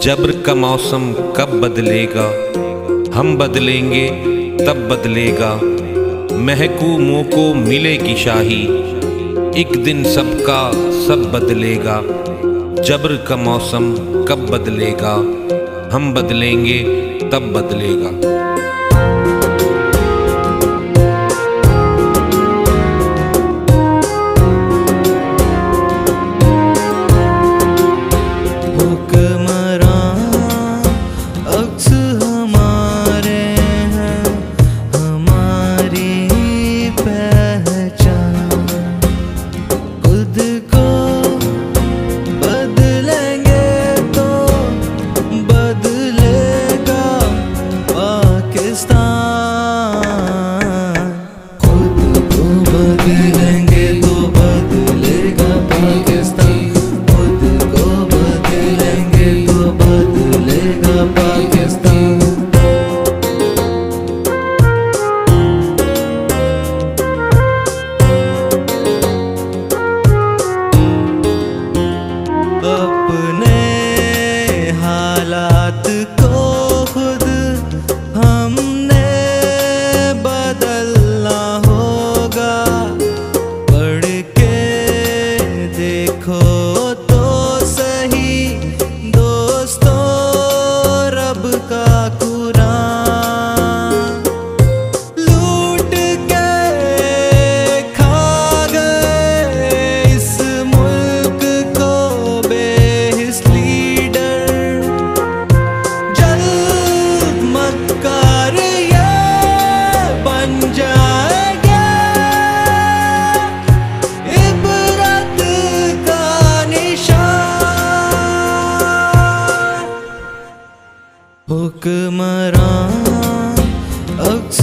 जबर का मौसम कब बदलेगा, हम बदलेंगे तब बदलेगा। महकूमों को मिलेगी शाही, एक दिन सबका सब बदलेगा। जबर का मौसम कब बदलेगा, हम बदलेंगे तब बदलेगा। अपने हालात को खुद हमने बदलना होगा। पढ़ के देखो तो सही दोस्तों रब का कुरान। लूट के खा गए इस मुल्क को बेहिस लीडर। जल्द मक्कार ये बन जाएंगे इबरत का निशान। हुक्मरान अक्स